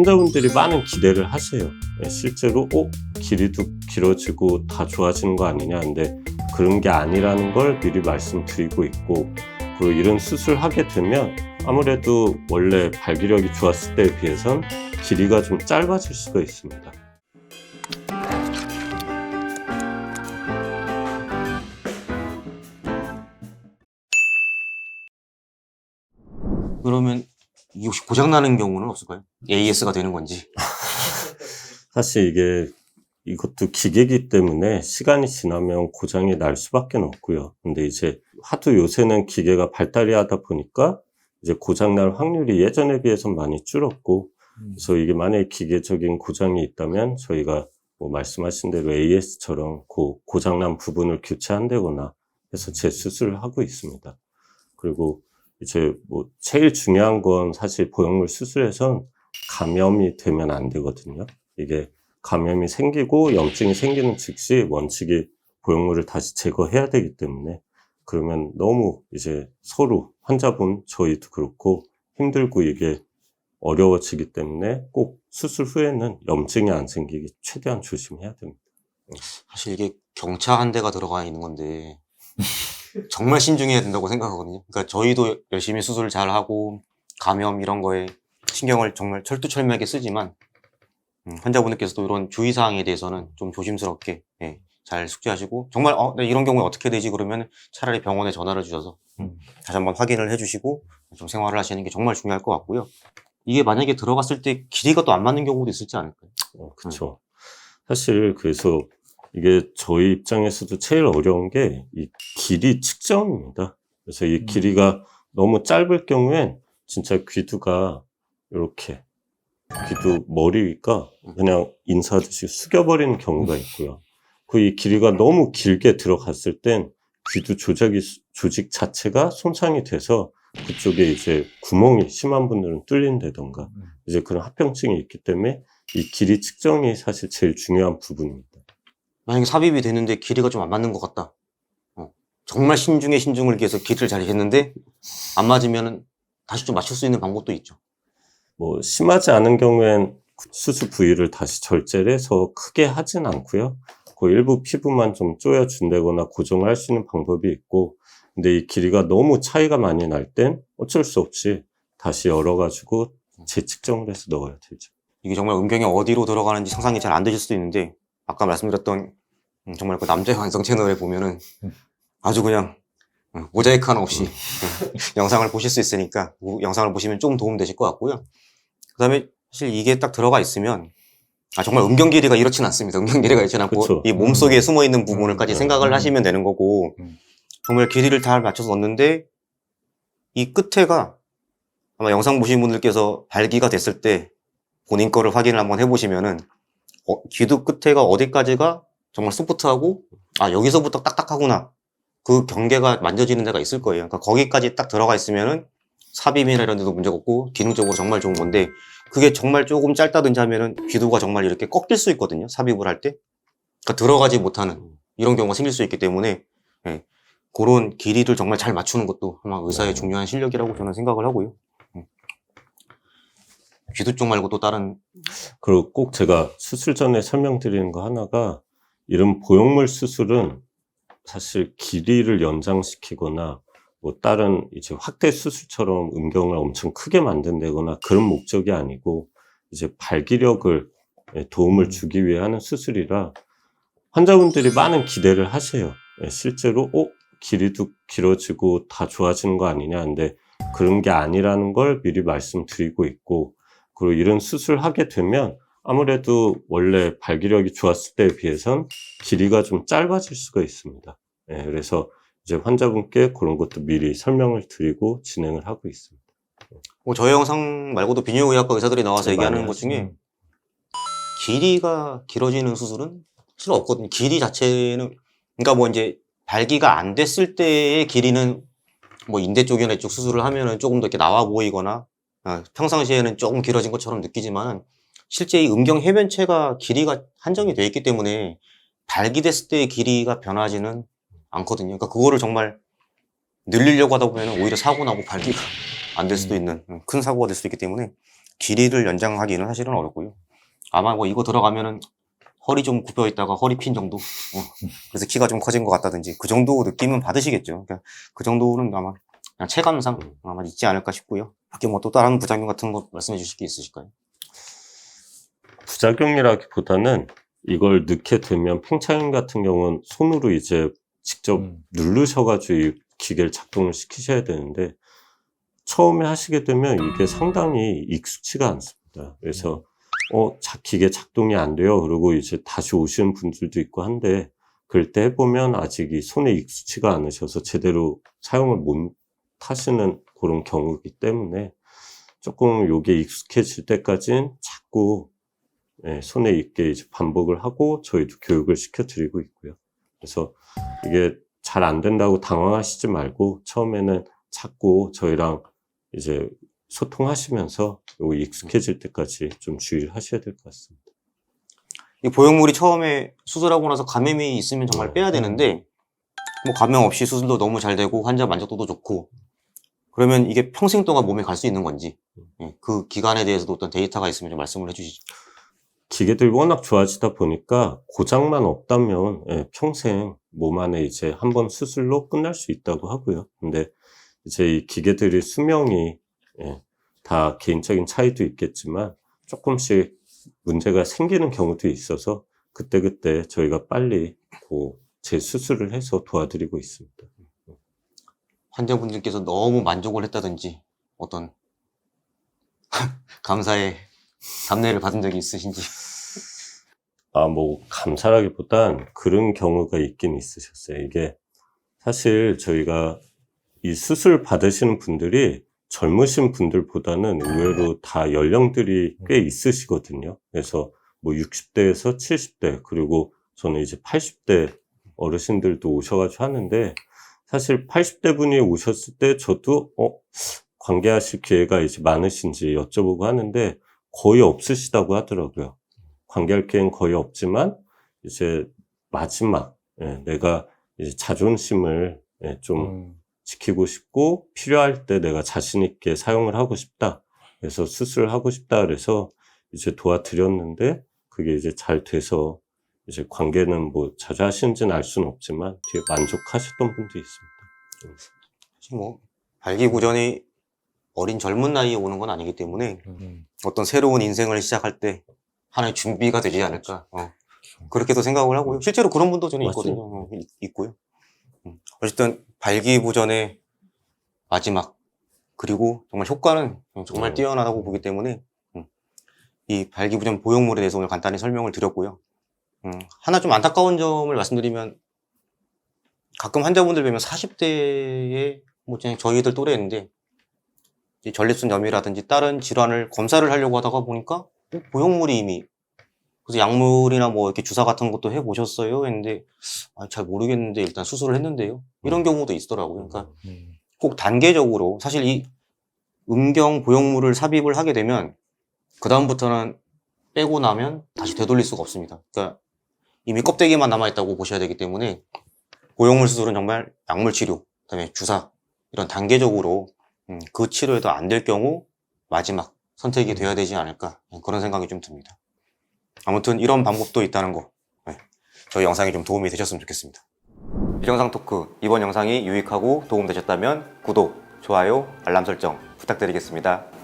환자분들이 많은 기대를 하세요. 실제로 길이도 길어지고 다 좋아지는 거 아니냐, 근데 그런 게 아니라는 걸 미리 말씀드리고 있고, 그리고 이런 수술을 하게 되면 아무래도 원래 발기력이 좋았을 때에 비해선 길이가 좀 짧아질 수가 있습니다. 그러면 이게 혹시 고장나는 경우는 없을까요? AS가 되는 건지. 사실 이것도 기계이기 때문에 시간이 지나면 고장이 날 수밖에 없고요. 근데 이제 하도 요새는 기계가 발달이 하다 보니까 이제 고장 날 확률이 예전에 비해서 많이 줄었고, 그래서 이게 만약에 기계적인 고장이 있다면 저희가 뭐 말씀하신 대로 AS처럼 고장 난 부분을 교체한다거나 해서 재수술을 하고 있습니다. 그리고 이제 뭐 제일 중요한 건 사실 보형물 수술에선 감염이 되면 안 되거든요. 이게 감염이 생기고 염증이 생기는 즉시 원칙이 보형물을 다시 제거해야 되기 때문에, 그러면 너무 이제 서로 환자분, 저희도 그렇고 힘들고 이게 어려워지기 때문에 꼭 수술 후에는 염증이 안 생기게 최대한 조심해야 됩니다. 사실 이게 경차 한 대가 들어가 있는 건데 정말 신중해야 된다고 생각하거든요. 그러니까 저희도 열심히 수술을 잘 하고 감염 이런 거에 신경을 정말 철두철미하게 쓰지만 환자분들께서도 이런 주의사항에 대해서는 좀 조심스럽게 잘 숙지하시고, 정말 이런 경우에 어떻게 되지 그러면 차라리 병원에 전화를 주셔서 다시 한번 확인을 해주시고 좀 생활을 하시는 게 정말 중요할 것 같고요. 이게 만약에 들어갔을 때 길이가 또 안 맞는 경우도 있을지 않을까요? 그렇죠. 사실 그래서 이게 저희 입장에서도 제일 어려운 게 이 길이 측정입니다. 그래서 이 길이가 너무 짧을 경우엔 진짜 귀두가 이렇게 귀두 머리가 그냥 인사하듯이 숙여버리는 경우가 있고요. 그 이 길이가 너무 길게 들어갔을 땐 귀두 조직 자체가 손상이 돼서 그쪽에 이제 구멍이 심한 분들은 뚫린다던가 이제 그런 합병증이 있기 때문에 이 길이 측정이 사실 제일 중요한 부분입니다. 만약에 삽입이 되는데 길이가 좀 안 맞는 것 같다. 정말 신중을 기해서 길이를 잘 했는데 안 맞으면 다시 좀 맞출 수 있는 방법도 있죠. 뭐 심하지 않은 경우엔 수술 부위를 다시 절제를 해서 크게 하진 않고요. 그 일부 피부만 좀 조여준다거나 고정을 할 수 있는 방법이 있고, 근데 이 길이가 너무 차이가 많이 날 땐 어쩔 수 없이 다시 열어가지고 재측정을 해서 넣어야 되죠. 이게 정말 음경이 어디로 들어가는지 상상이 잘 안 되실 수도 있는데, 아까 말씀드렸던 정말 그 남자의 완성 채널에 보면은 아주 그냥 모자이크 하나 없이 영상을 보실 수 있으니까 영상을 보시면 좀 도움 되실 것 같고요. 그 다음에 사실 이게 딱 들어가 있으면 정말 음경 길이가 이렇진 않습니다. 음경 길이가 이렇진 않고 그쵸. 이 몸속에 숨어있는 부분을까지 생각을 하시면 되는 거고, 정말 길이를 잘 맞춰서 넣는데 이 끝에가 아마 영상 보신 분들께서 발기가 됐을 때 본인 거를 확인을 한번 해보시면은 귀두 끝에가 어디까지가 정말 소프트하고 여기서부터 딱딱하구나, 그 경계가 만져지는 데가 있을 거예요. 그러니까 거기까지 딱 들어가 있으면은 삽입이나 이런 데도 문제가 없고 기능적으로 정말 좋은 건데, 그게 정말 조금 짧다든지 하면은 귀두가 정말 이렇게 꺾일 수 있거든요, 삽입을 할 때. 그러니까 들어가지 못하는 이런 경우가 생길 수 있기 때문에 그런 길이를 정말 잘 맞추는 것도 아마 의사의 중요한 실력이라고 저는 생각을 하고요. 귀두 쪽 말고 또 다른. 그리고 꼭 제가 수술 전에 설명드리는 거 하나가, 이런 보형물 수술은 사실 길이를 연장시키거나 뭐 다른 이제 확대 수술처럼 음경을 엄청 크게 만든다거나 그런 목적이 아니고, 이제 발기력을 도움을 주기 위해 하는 수술이라 환자분들이 많은 기대를 하세요. 실제로 길이도 길어지고 다 좋아지는 거 아니냐, 근데 그런 게 아니라는 걸 미리 말씀드리고 있고, 그리고 이런 수술을 하게 되면 아무래도 원래 발기력이 좋았을 때에 비해선 길이가 좀 짧아질 수가 있습니다. 그래서 이제 환자분께 그런 것도 미리 설명을 드리고 진행을 하고 있습니다. 저희 영상 말고도 비뇨의학과 의사들이 나와서 얘기하는 것 중에 길이가 길어지는 수술은 사실 없거든요. 길이 자체는, 그러니까 뭐 이제 발기가 안 됐을 때의 길이는 뭐 인대 쪽이나 이쪽 수술을 하면은 조금 더 이렇게 나와 보이거나 평상시에는 조금 길어진 것처럼 느끼지만, 실제 이 음경 해변체가 길이가 한정이 되어 있기 때문에 발기됐을 때의 길이가 변하지는 않거든요. 그러니까 그거를 정말 늘리려고 하다 보면 오히려 사고 나고 발기가 안 될 수도 있는 큰 사고가 될 수도 있기 때문에 길이를 연장하기는 사실은 어렵고요. 아마 뭐 이거 들어가면은 허리 좀 굽혀 있다가 허리 핀 정도. 그래서 키가 좀 커진 것 같다든지 그 정도 느낌은 받으시겠죠. 그러니까 그 정도는 아마 그냥 체감상 아마 있지 않을까 싶고요. 밖에 뭐 또 다른 부작용 같은 거 말씀해 주실 게 있으실까요? 부작용이라기보다는 이걸 넣게 되면 팽창인 같은 경우는 손으로 이제 직접 누르셔가지고 이 기계를 작동을 시키셔야 되는데 처음에 하시게 되면 이게 상당히 익숙치가 않습니다. 그래서 기계 작동이 안 돼요. 그리고 이제 다시 오시는 분들도 있고 한데 그럴 때 해보면 아직 이 손에 익숙치가 않으셔서 제대로 사용을 못 하시는 그런 경우이기 때문에 조금 요게 익숙해질 때까지는 자꾸 손에 익게 이제 반복을 하고 저희도 교육을 시켜드리고 있고요. 그래서 이게 잘 안 된다고 당황하시지 말고 처음에는 자꾸 저희랑 이제 소통하시면서 요거 익숙해질 때까지 좀 주의를 하셔야 될 것 같습니다. 이 보형물이 처음에 수술하고 나서 감염이 있으면 정말 빼야 되는데 뭐 감염 없이 수술도 너무 잘 되고 환자 만족도도 좋고 그러면 이게 평생 동안 몸에 갈 수 있는 건지 그 기간에 대해서도 어떤 데이터가 있으면 좀 말씀을 해주시죠. 기계들이 워낙 좋아지다 보니까 고장만 없다면 평생 몸 안에 이제 한번 수술로 끝날 수 있다고 하고요. 근데 이제 이 기계들의 수명이 다 개인적인 차이도 있겠지만 조금씩 문제가 생기는 경우도 있어서 그때그때 저희가 빨리 재수술을 해서 도와드리고 있습니다. 환자분들께서 너무 만족을 했다든지 어떤 감사의 답례를 받은 적이 있으신지. 뭐 감사라기보단 그런 경우가 있긴 있으셨어요. 이게 사실 저희가 이 수술 받으시는 분들이 젊으신 분들보다는 의외로 다 연령들이 꽤 있으시거든요. 그래서 뭐 60대에서 70대 그리고 저는 이제 80대 어르신들도 오셔가지고 하는데 사실 80대 분이 오셨을 때 저도 관계하실 기회가 이제 많으신지 여쭤보고 하는데 거의 없으시다고 하더라고요. 관계할 기회는 거의 없지만 이제 마지막 내가 이제 자존심을 좀 지키고 싶고 필요할 때 내가 자신 있게 사용을 하고 싶다. 그래서 수술을 하고 싶다. 그래서 이제 도와드렸는데 그게 이제 잘 돼서 이제 관계는 뭐 자주 하시는지는 알 수는 없지만 되게 만족하셨던 분도 있습니다. 사실 뭐 발기부전이 어린 젊은 나이에 오는 건 아니기 때문에 어떤 새로운 인생을 시작할 때 하나의 준비가 되지 않을까 그렇게도 생각을 하고요. 실제로 그런 분도 저는 있거든요. 있고요. 어쨌든 발기부전의 마지막 그리고 정말 효과는 정말 뛰어나다고 보기 때문에 이 발기부전 보형물에 대해서 오늘 간단히 설명을 드렸고요. 하나 좀 안타까운 점을 말씀드리면 가끔 환자분들 뵈면 40대에 뭐 저희들 또래인데 전립선염이라든지 다른 질환을 검사를 하려고 하다가 보니까 보형물이 이미 그래서 약물이나 뭐 이렇게 주사 같은 것도 해보셨어요? 했는데 잘 모르겠는데 일단 수술을 했는데요. 이런 경우도 있더라고요. 그러니까 꼭 단계적으로 사실 이 음경 보형물을 삽입을 하게 되면 그 다음부터는 빼고 나면 다시 되돌릴 수가 없습니다. 그러니까 이미 껍데기만 남아있다고 보셔야 되기 때문에 보형물 수술은 정말 약물 치료, 그다음에 주사 이런 단계적으로 그 치료에도 안 될 경우 마지막 선택이 돼야 되지 않을까 그런 생각이 좀 듭니다. 아무튼 이런 방법도 있다는 거 저희 영상이 좀 도움이 되셨으면 좋겠습니다. 비정상 토크 이번 영상이 유익하고 도움되셨다면 구독, 좋아요, 알람 설정 부탁드리겠습니다.